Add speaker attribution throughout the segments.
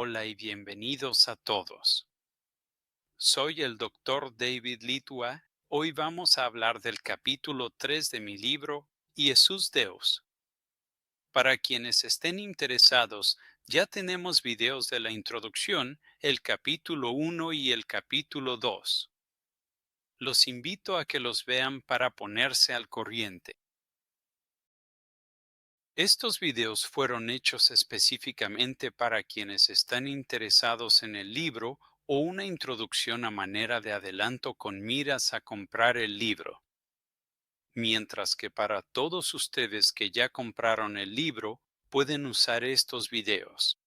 Speaker 1: Hola y bienvenidos a todos. Soy el Dr. David Litua. Hoy vamos a hablar del capítulo 3 de mi libro, Jesús Deus. Para quienes estén interesados, ya tenemos videos de la introducción, el capítulo 1 y el capítulo 2. Los invito a que los vean para ponerse al corriente. Estos videos fueron hechos específicamente para quienes están interesados en el libro o una introducción a manera de adelanto con miras a comprar el libro. Mientras que para todos ustedes que ya compraron el libro, pueden usar estos videos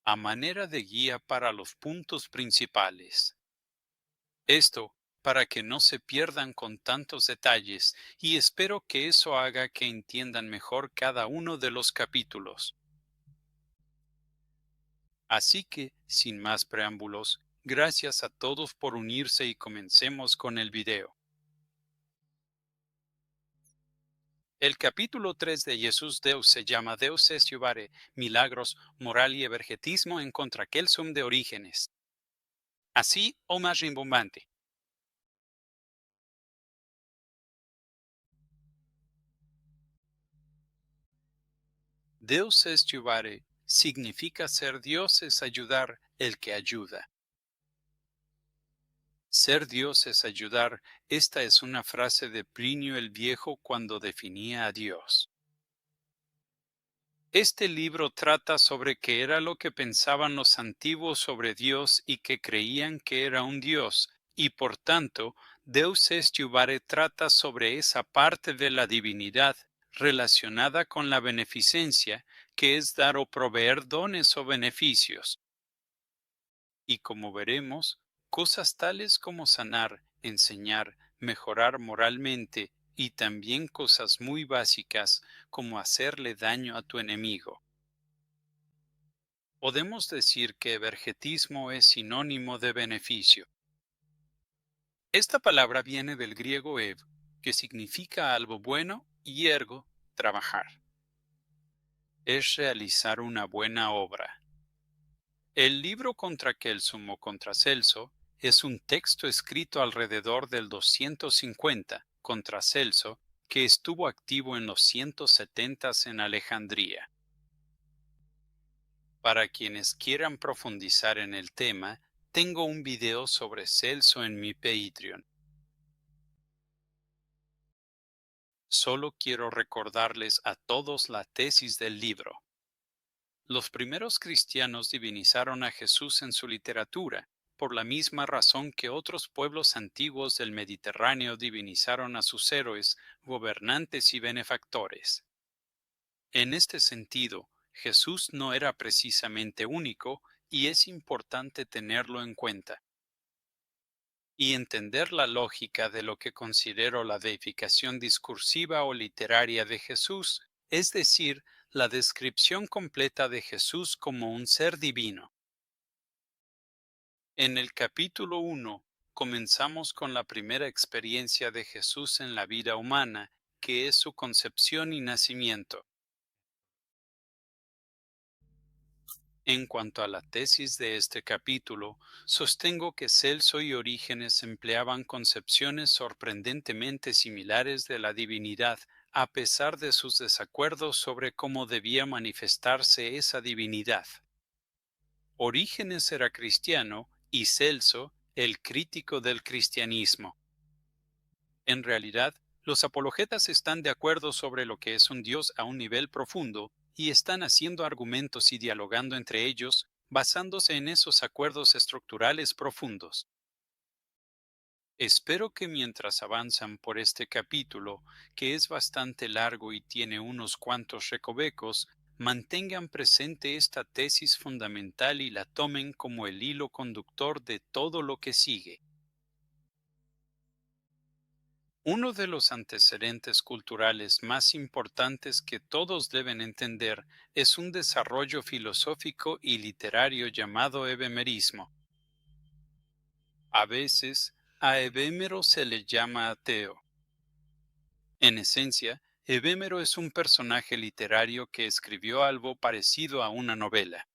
Speaker 1: a manera de guía para los puntos principales. Esto para que no se pierdan con tantos detalles, y espero que eso haga que entiendan mejor cada uno de los capítulos. Así que, sin más preámbulos, gracias a todos por unirse y comencemos con el video. El capítulo 3 de Jesús Deus se llama Deus est Iuvare, Milagros, Moral y Evergetismo en contra Kelsum de Orígenes. Así o más rimbombante. Deus est Iuvare significa ser Dios es ayudar, el que ayuda. Ser Dios es ayudar. Esta es una frase de Plinio el Viejo cuando definía a Dios. Este libro trata sobre qué era lo que pensaban los antiguos sobre Dios y que creían que era un Dios, y por tanto, Deus est Iuvare trata sobre esa parte de la divinidad relacionada con la beneficencia, que es dar o proveer dones o beneficios. Y como veremos, cosas tales como sanar, enseñar, mejorar moralmente y también cosas muy básicas como hacerle daño a tu enemigo. Podemos decir que evergetismo es sinónimo de beneficio. Esta palabra viene del griego ev, que significa algo bueno, y ergo, trabajar. Es realizar una buena obra. El libro contra Kelsum o contra Celso es un texto escrito alrededor del 250 contra Celso que estuvo activo en los 170 en Alejandría. Para quienes quieran profundizar en el tema, tengo un video sobre Celso en mi Patreon. Solo quiero recordarles a todos la tesis del libro. Los primeros cristianos divinizaron a Jesús en su literatura, por la misma razón que otros pueblos antiguos del Mediterráneo divinizaron a sus héroes, gobernantes y benefactores. En este sentido, Jesús no era precisamente único, y es importante tenerlo en cuenta. Y entender la lógica de lo que considero la deificación discursiva o literaria de Jesús, es decir, la descripción completa de Jesús como un ser divino. En el capítulo 1 comenzamos con la primera experiencia de Jesús en la vida humana, que es su concepción y nacimiento. En cuanto a la tesis de este capítulo, sostengo que Celso y Orígenes empleaban concepciones sorprendentemente similares de la divinidad, a pesar de sus desacuerdos sobre cómo debía manifestarse esa divinidad. Orígenes era cristiano y Celso el crítico del cristianismo. En realidad, los apologetas están de acuerdo sobre lo que es un Dios a un nivel profundo y están haciendo argumentos y dialogando entre ellos basándose en esos acuerdos estructurales profundos. Espero que mientras avanzan por este capítulo, que es bastante largo y tiene unos cuantos recovecos, mantengan presente esta tesis fundamental y la tomen como el hilo conductor de todo lo que sigue. Uno de los antecedentes culturales más importantes que todos deben entender es un desarrollo filosófico y literario llamado ebemerismo. A veces, a Ebémero se le llama ateo. En esencia, Evémero es un personaje literario que escribió algo parecido a una novela.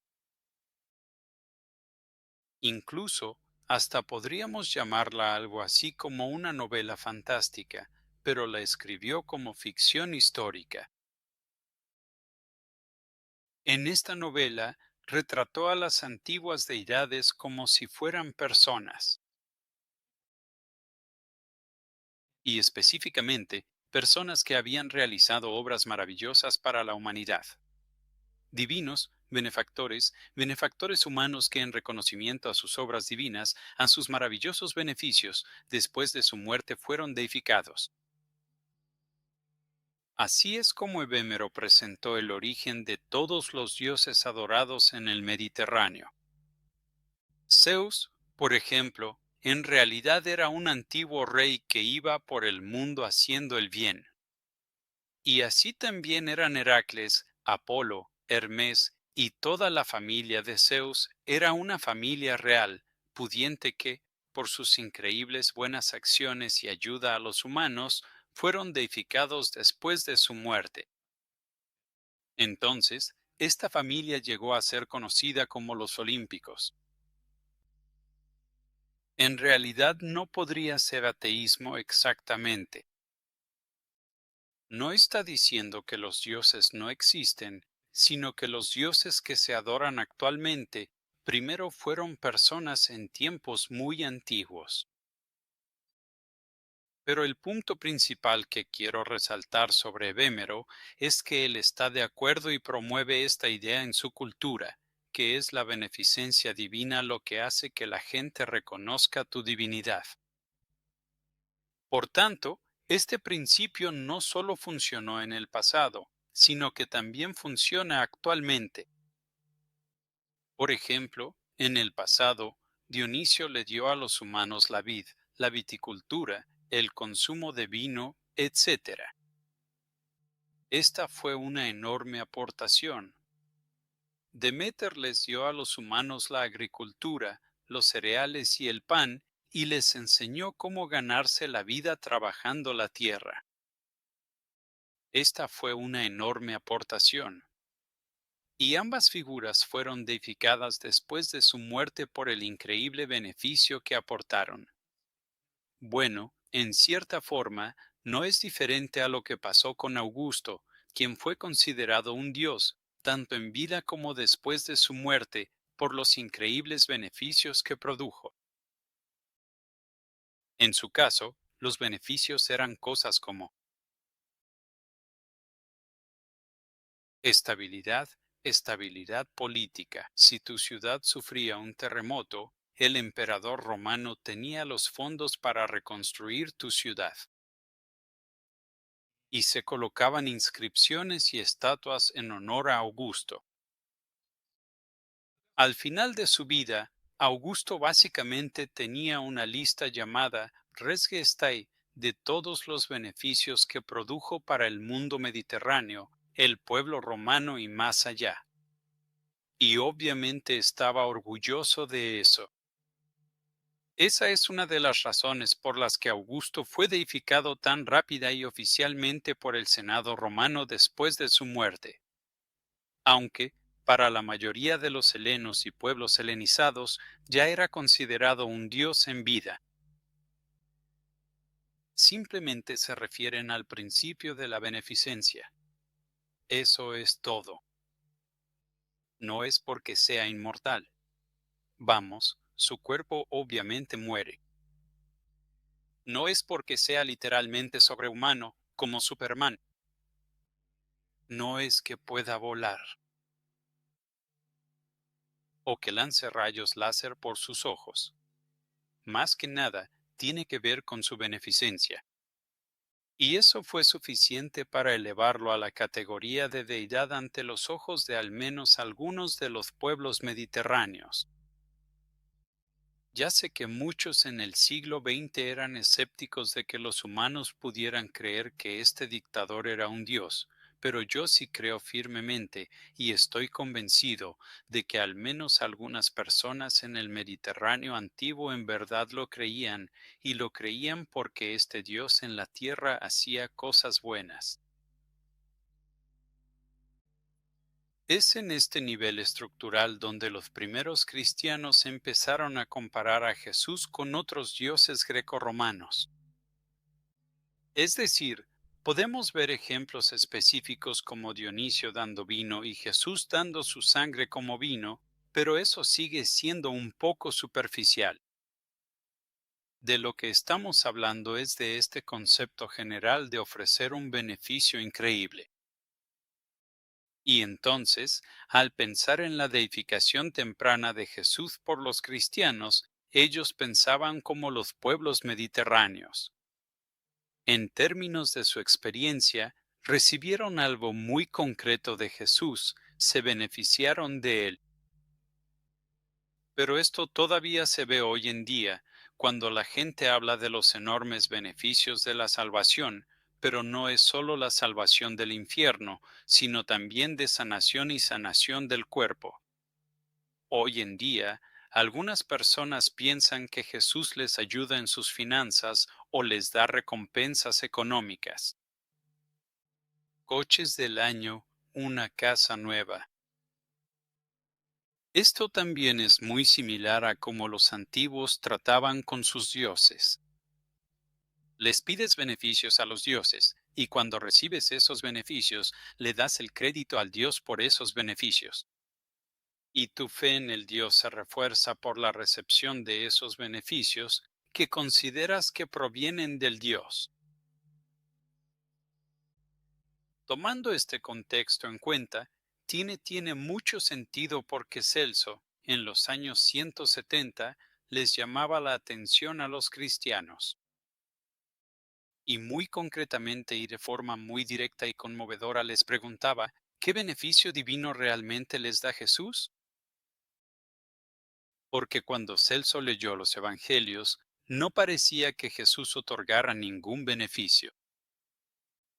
Speaker 1: Incluso, hasta podríamos llamarla algo así como una novela fantástica, pero la escribió como ficción histórica. En esta novela, retrató a las antiguas deidades como si fueran personas, y específicamente, personas que habían realizado obras maravillosas para la humanidad. Divinos, benefactores, benefactores humanos que en reconocimiento a sus obras divinas, a sus maravillosos beneficios, después de su muerte fueron deificados. Así es como Evémero presentó el origen de todos los dioses adorados en el Mediterráneo. Zeus, por ejemplo, en realidad era un antiguo rey que iba por el mundo haciendo el bien. Y así también eran Heracles, Apolo, Hermes y toda la familia de Zeus era una familia real, pudiente que, por sus increíbles buenas acciones y ayuda a los humanos, fueron deificados después de su muerte. Entonces, esta familia llegó a ser conocida como los Olímpicos. En realidad no podría ser ateísmo exactamente. No está diciendo que los dioses no existen, sino que los dioses que se adoran actualmente primero fueron personas en tiempos muy antiguos. Pero el punto principal que quiero resaltar sobre Vémero es que él está de acuerdo y promueve esta idea en su cultura, que es la beneficencia divina lo que hace que la gente reconozca tu divinidad. Por tanto, este principio no solo funcionó en el pasado, sino que también funciona actualmente. Por ejemplo, en el pasado, Dionisio le dio a los humanos la vid, la viticultura, el consumo de vino, etc. Esta fue una enorme aportación. Deméter les dio a los humanos la agricultura, los cereales y el pan, y les enseñó cómo ganarse la vida trabajando la tierra. Esta fue una enorme aportación. Y ambas figuras fueron deificadas después de su muerte por el increíble beneficio que aportaron. Bueno, en cierta forma, no es diferente a lo que pasó con Augusto, quien fue considerado un dios, tanto en vida como después de su muerte, por los increíbles beneficios que produjo. En su caso, los beneficios eran cosas como estabilidad, estabilidad política. Si tu ciudad sufría un terremoto, el emperador romano tenía los fondos para reconstruir tu ciudad. Y se colocaban inscripciones y estatuas en honor a Augusto. Al final de su vida, Augusto básicamente tenía una lista llamada Res Gestae de todos los beneficios que produjo para el mundo mediterráneo, el pueblo romano y más allá. Y obviamente estaba orgulloso de eso. Esa es una de las razones por las que Augusto fue deificado tan rápida y oficialmente por el Senado romano después de su muerte. Aunque, para la mayoría de los helenos y pueblos helenizados, ya era considerado un dios en vida. Simplemente se refieren al principio de la beneficencia. Eso es todo. No es porque sea inmortal. Vamos, su cuerpo obviamente muere. No es porque sea literalmente sobrehumano, como Superman. No es que pueda volar, o que lance rayos láser por sus ojos. Más que nada, tiene que ver con su beneficencia. Y eso fue suficiente para elevarlo a la categoría de deidad ante los ojos de al menos algunos de los pueblos mediterráneos. Ya sé que muchos en el siglo XX eran escépticos de que los humanos pudieran creer que este dictador era un dios, pero yo sí creo firmemente y estoy convencido de que al menos algunas personas en el Mediterráneo antiguo en verdad lo creían, y lo creían porque este dios en la tierra hacía cosas buenas. Es en este nivel estructural donde los primeros cristianos empezaron a comparar a Jesús con otros dioses grecorromanos. Es decir, podemos ver ejemplos específicos como Dionisio dando vino y Jesús dando su sangre como vino, pero eso sigue siendo un poco superficial. De lo que estamos hablando es de este concepto general de ofrecer un beneficio increíble. Y entonces, al pensar en la deificación temprana de Jesús por los cristianos, ellos pensaban como los pueblos mediterráneos. En términos de su experiencia, recibieron algo muy concreto de Jesús, se beneficiaron de él. Pero esto todavía se ve hoy en día, cuando la gente habla de los enormes beneficios de la salvación, pero no es solo la salvación del infierno, sino también de sanación y sanación del cuerpo. Hoy en día, algunas personas piensan que Jesús les ayuda en sus finanzas o les da recompensas económicas. Coches del año, una casa nueva. Esto también es muy similar a cómo los antiguos trataban con sus dioses. Les pides beneficios a los dioses, y cuando recibes esos beneficios, le das el crédito al dios por esos beneficios. Y tu fe en el dios se refuerza por la recepción de esos beneficios que consideras que provienen del dios. Tomando este contexto en cuenta, tiene mucho sentido porque Celso, en los años 170, les llamaba la atención a los cristianos. Y muy concretamente y de forma muy directa y conmovedora les preguntaba, ¿qué beneficio divino realmente les da Jesús? Porque cuando Celso leyó los Evangelios, no parecía que Jesús otorgara ningún beneficio.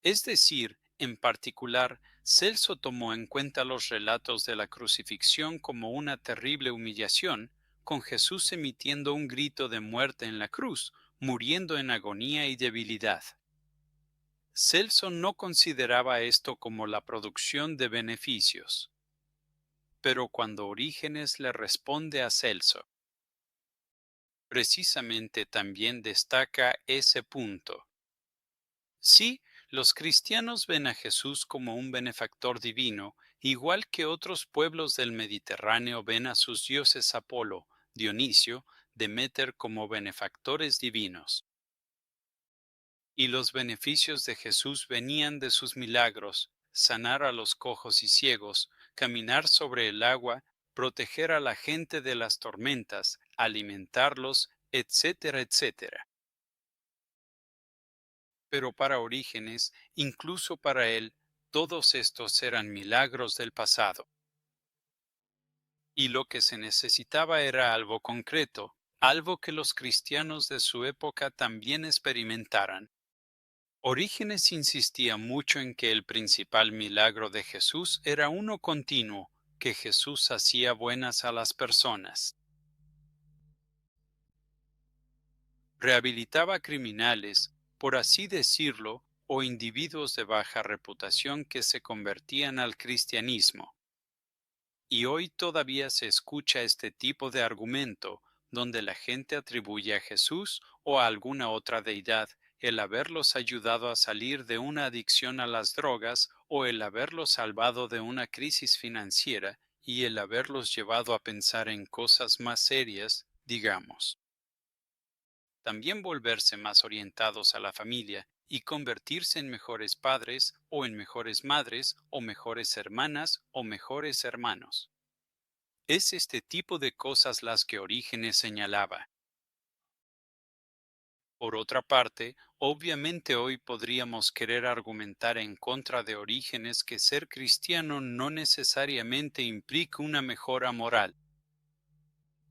Speaker 1: Es decir, en particular, Celso tomó en cuenta los relatos de la crucifixión como una terrible humillación, con Jesús emitiendo un grito de muerte en la cruz, muriendo en agonía y debilidad. Celso no consideraba esto como la producción de beneficios. Pero cuando Orígenes le responde a Celso, precisamente también destaca ese punto. Sí, los cristianos ven a Jesús como un benefactor divino, igual que otros pueblos del Mediterráneo ven a sus dioses Apolo, Dionisio, Deméter como benefactores divinos. Y los beneficios de Jesús venían de sus milagros, sanar a los cojos y ciegos, caminar sobre el agua, proteger a la gente de las tormentas, alimentarlos, etcétera, etcétera. Pero para Orígenes, incluso para él, todos estos eran milagros del pasado. Y lo que se necesitaba era algo concreto, algo que los cristianos de su época también experimentaran. Orígenes insistía mucho en que el principal milagro de Jesús era uno continuo, que Jesús hacía buenas a las personas. Rehabilitaba criminales, por así decirlo, o individuos de baja reputación que se convertían al cristianismo. Y hoy todavía se escucha este tipo de argumento, donde la gente atribuye a Jesús o a alguna otra deidad el haberlos ayudado a salir de una adicción a las drogas o el haberlos salvado de una crisis financiera y el haberlos llevado a pensar en cosas más serias, digamos. También volverse más orientados a la familia y convertirse en mejores padres o en mejores madres o mejores hermanas o mejores hermanos. Es este tipo de cosas las que Orígenes señalaba. Por otra parte, obviamente hoy podríamos querer argumentar en contra de Orígenes que ser cristiano no necesariamente implica una mejora moral.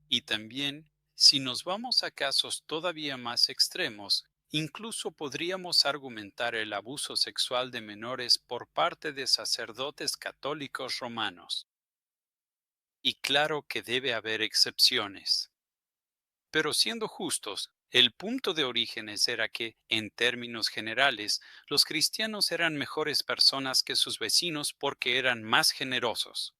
Speaker 1: Y también, si nos vamos a casos todavía más extremos, incluso podríamos argumentar el abuso sexual de menores por parte de sacerdotes católicos romanos. Y claro que debe haber excepciones. Pero siendo justos, El punto de Orígenes era que, en términos generales, los cristianos eran mejores personas que sus vecinos porque eran más generosos,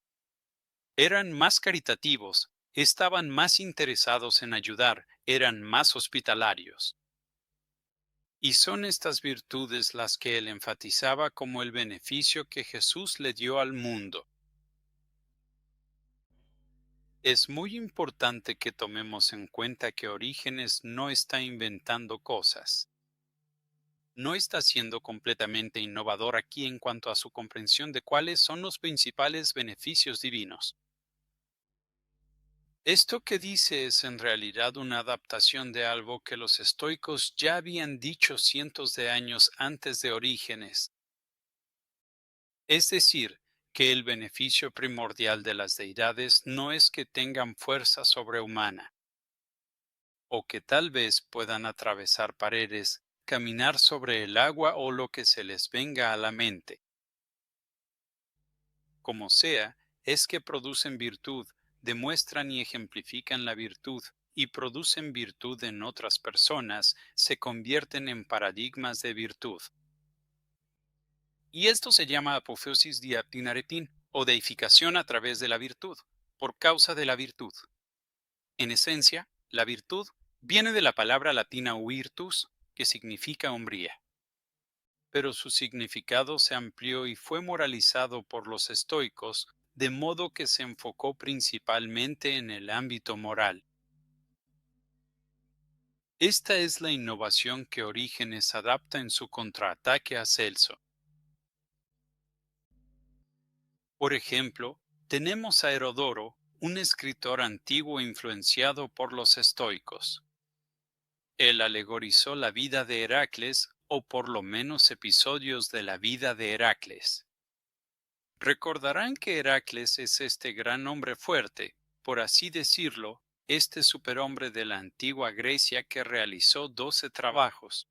Speaker 1: eran más caritativos, estaban más interesados en ayudar, eran más hospitalarios. Y son estas virtudes las que él enfatizaba como el beneficio que Jesús le dio al mundo. Es muy importante que tomemos en cuenta que Orígenes no está inventando cosas. No está siendo completamente innovador aquí en cuanto a su comprensión de cuáles son los principales beneficios divinos. Esto que dice es en realidad una adaptación de algo que los estoicos ya habían dicho cientos de años antes de Orígenes. Es decir, que el beneficio primordial de las deidades no es que tengan fuerza sobrehumana, o que tal vez puedan atravesar paredes, caminar sobre el agua o lo que se les venga a la mente. Como sea, es que producen virtud, demuestran y ejemplifican la virtud, y producen virtud en otras personas, se convierten en paradigmas de virtud. Y esto se llama apoteosis diaptinaretin, o deificación a través de la virtud, por causa de la virtud. En esencia, la virtud viene de la palabra latina virtus, que significa hombría. Pero su significado se amplió y fue moralizado por los estoicos, de modo que se enfocó principalmente en el ámbito moral. Esta es la innovación que Orígenes adapta en su contraataque a Celso. Por ejemplo, tenemos a Herodoro, un escritor antiguo influenciado por los estoicos. Él alegorizó la vida de Heracles, o por lo menos episodios de la vida de Heracles. Recordarán que Heracles es este gran hombre fuerte, por así decirlo, este superhombre de la antigua Grecia que realizó 12 trabajos.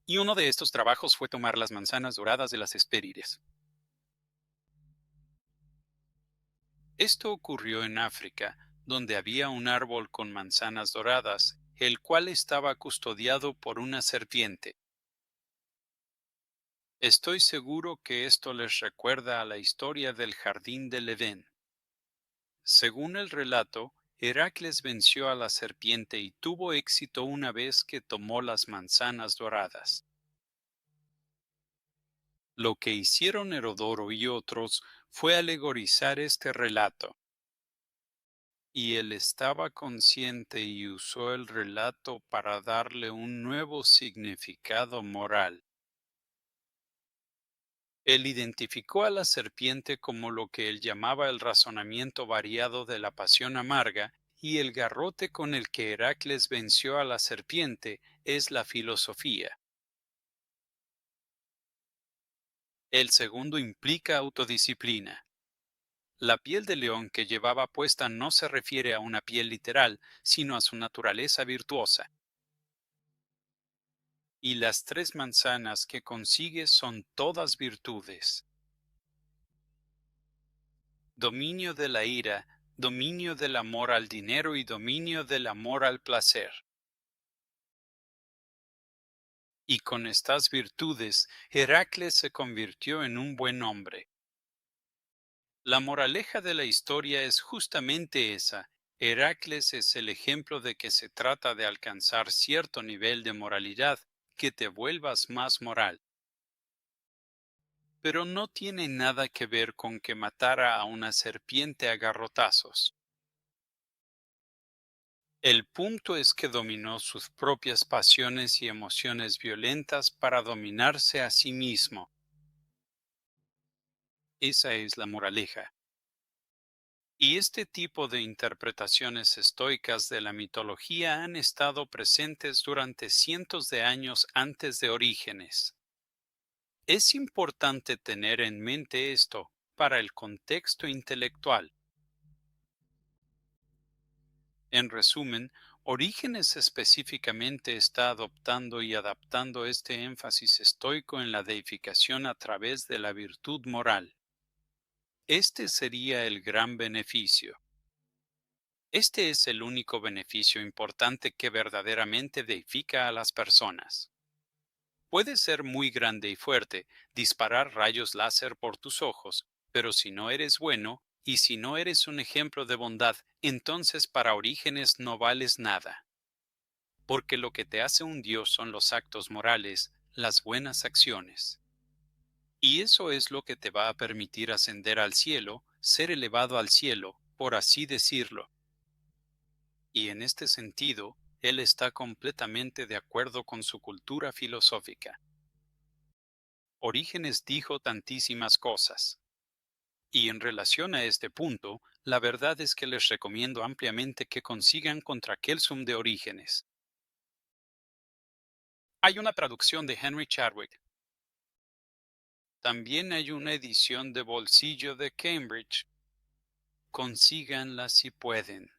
Speaker 1: Y uno de estos trabajos fue tomar las manzanas doradas de las Hespérides. Esto ocurrió en África, donde había un árbol con manzanas doradas, el cual estaba custodiado por una serpiente. Estoy seguro que esto les recuerda a la historia del jardín del Edén. Según el relato, Heracles venció a la serpiente y tuvo éxito una vez que tomó las manzanas doradas. Lo que hicieron Herodoro y otros fue alegorizar este relato. Y él estaba consciente y usó el relato para darle un nuevo significado moral. Él identificó a la serpiente como lo que él llamaba el razonamiento variado de la pasión amarga, y el garrote con el que Heracles venció a la serpiente es la filosofía. El segundo implica autodisciplina. La piel de león que llevaba puesta no se refiere a una piel literal, sino a su naturaleza virtuosa. Y las 3 manzanas que consigue son todas virtudes: dominio de la ira, dominio del amor al dinero y dominio del amor al placer. Y con estas virtudes, Heracles se convirtió en un buen hombre. La moraleja de la historia es justamente esa. Heracles es el ejemplo de que se trata de alcanzar cierto nivel de moralidad, que te vuelvas más moral. Pero no tiene nada que ver con que matara a una serpiente a garrotazos. El punto es que dominó sus propias pasiones y emociones violentas para dominarse a sí mismo. Esa es la moraleja. Y este tipo de interpretaciones estoicas de la mitología han estado presentes durante cientos de años antes de Orígenes. Es importante tener en mente esto para el contexto intelectual. En resumen, Orígenes específicamente está adoptando y adaptando este énfasis estoico en la deificación a través de la virtud moral. Este sería el gran beneficio. Este es el único beneficio importante que verdaderamente edifica a las personas. Puedes ser muy grande y fuerte, disparar rayos láser por tus ojos, pero si no eres bueno, y si no eres un ejemplo de bondad, entonces para Orígenes no vales nada. Porque lo que te hace un Dios son los actos morales, las buenas acciones. Y eso es lo que te va a permitir ascender al cielo, ser elevado al cielo, por así decirlo. Y en este sentido, él está completamente de acuerdo con su cultura filosófica. Orígenes dijo tantísimas cosas. Y en relación a este punto, la verdad es que les recomiendo ampliamente que consigan Contra Kelsum de Orígenes. Hay una traducción de Henry Chadwick. También hay una edición de bolsillo de Cambridge. Consíganla si pueden.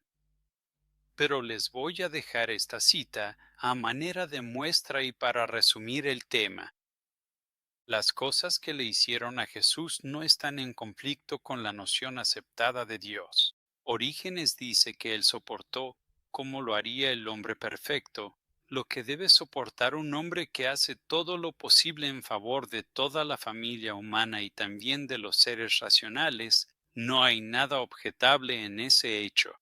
Speaker 1: Pero les voy a dejar esta cita a manera de muestra y para resumir el tema. Las cosas que le hicieron a Jesús no están en conflicto con la noción aceptada de Dios. Orígenes dice que él soportó, como lo haría el hombre perfecto, lo que debe soportar un hombre que hace todo lo posible en favor de toda la familia humana y también de los seres racionales. No hay nada objetable en ese hecho.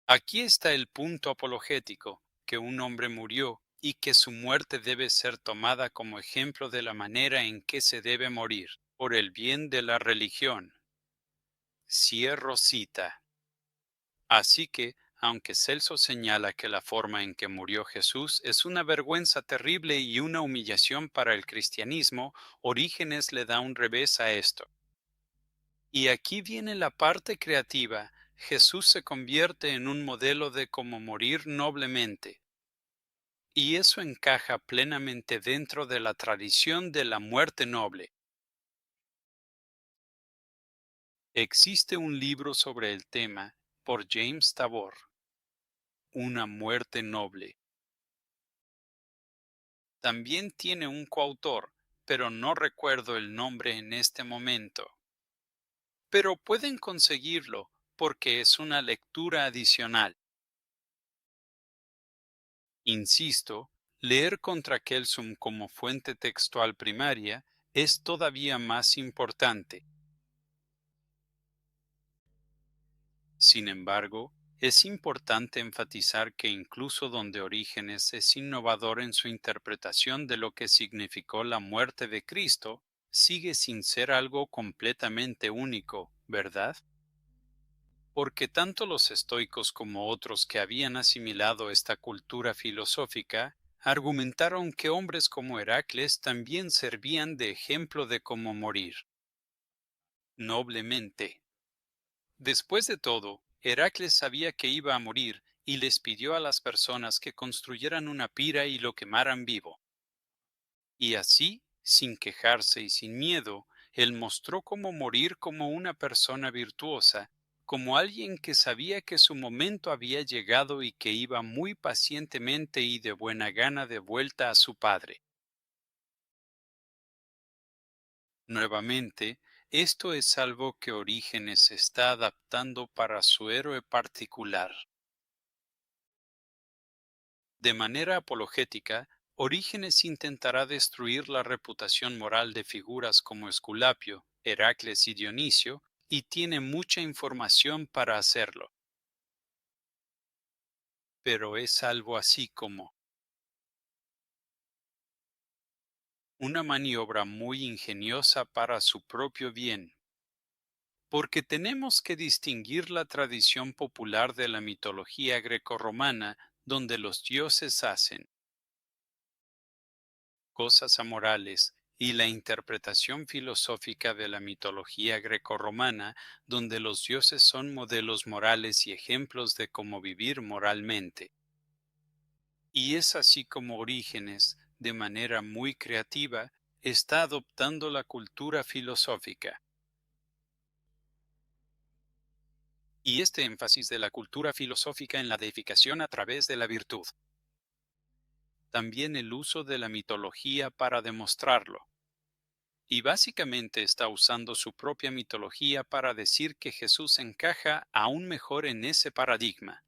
Speaker 1: Aquí está el punto apologético, que un hombre murió y que su muerte debe ser tomada como ejemplo de la manera en que se debe morir, por el bien de la religión. Cierro cita. Así que, aunque Celso señala que la forma en que murió Jesús es una vergüenza terrible y una humillación para el cristianismo, Orígenes le da un revés a esto. Y aquí viene la parte creativa. Jesús se convierte en un modelo de cómo morir noblemente. Y eso encaja plenamente dentro de la tradición de la muerte noble. Existe un libro sobre el tema por James Tabor, Una muerte noble. También tiene un coautor, pero no recuerdo el nombre en este momento. Pero pueden conseguirlo porque es una lectura adicional. Insisto, leer Contra Kelsum como fuente textual primaria es todavía más importante. Sin embargo, es importante enfatizar que incluso donde Orígenes es innovador en su interpretación de lo que significó la muerte de Cristo, sigue sin ser algo completamente único, ¿verdad? Porque tanto los estoicos como otros que habían asimilado esta cultura filosófica, argumentaron que hombres como Heracles también servían de ejemplo de cómo morir noblemente. Después de todo, Heracles sabía que iba a morir y les pidió a las personas que construyeran una pira y lo quemaran vivo. Y así, sin quejarse y sin miedo, él mostró cómo morir como una persona virtuosa, como alguien que sabía que su momento había llegado y que iba muy pacientemente y de buena gana de vuelta a su padre. Nuevamente, esto es algo que Orígenes está adaptando para su héroe particular. De manera apologética, Orígenes intentará destruir la reputación moral de figuras como Esculapio, Heracles y Dionisio, y tiene mucha información para hacerlo. Pero es algo así como una maniobra muy ingeniosa para su propio bien. Porque tenemos que distinguir la tradición popular de la mitología grecorromana, donde los dioses hacen cosas amorales, y la interpretación filosófica de la mitología grecorromana, donde los dioses son modelos morales y ejemplos de cómo vivir moralmente. Y es así como Orígenes, de manera muy creativa, está adoptando la cultura filosófica. Y este énfasis de la cultura filosófica en la deificación a través de la virtud. También el uso de la mitología para demostrarlo. y básicamente está usando su propia mitología para decir que Jesús encaja aún mejor en ese paradigma.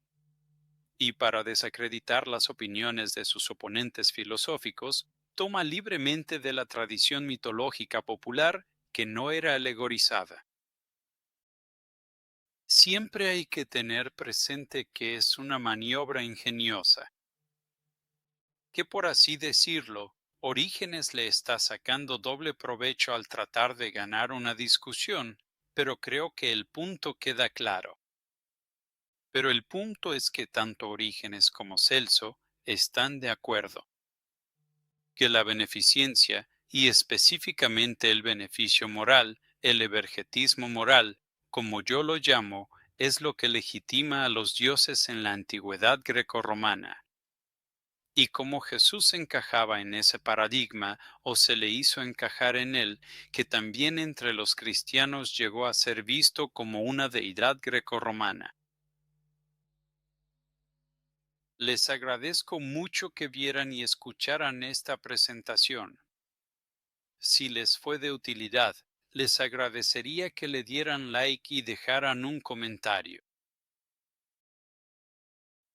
Speaker 1: Y para desacreditar las opiniones de sus oponentes filosóficos, toma libremente de la tradición mitológica popular que no era alegorizada. Siempre hay que tener presente que es una maniobra ingeniosa, que por así decirlo, Orígenes le está sacando doble provecho al tratar de ganar una discusión, pero creo que el punto queda claro. Pero el punto es que tanto Orígenes como Celso están de acuerdo que la beneficencia, y específicamente el beneficio moral, el evergetismo moral, como yo lo llamo, es lo que legitima a los dioses en la antigüedad grecorromana. Y como Jesús encajaba en ese paradigma, o se le hizo encajar en él, que también entre los cristianos llegó a ser visto como una deidad grecorromana. Les agradezco mucho que vieran y escucharan esta presentación. Si les fue de utilidad, les agradecería que le dieran like y dejaran un comentario.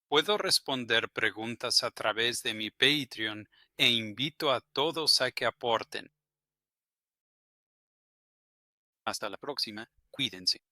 Speaker 1: Puedo responder preguntas a través de mi Patreon e invito a todos a que aporten. Hasta la próxima, cuídense.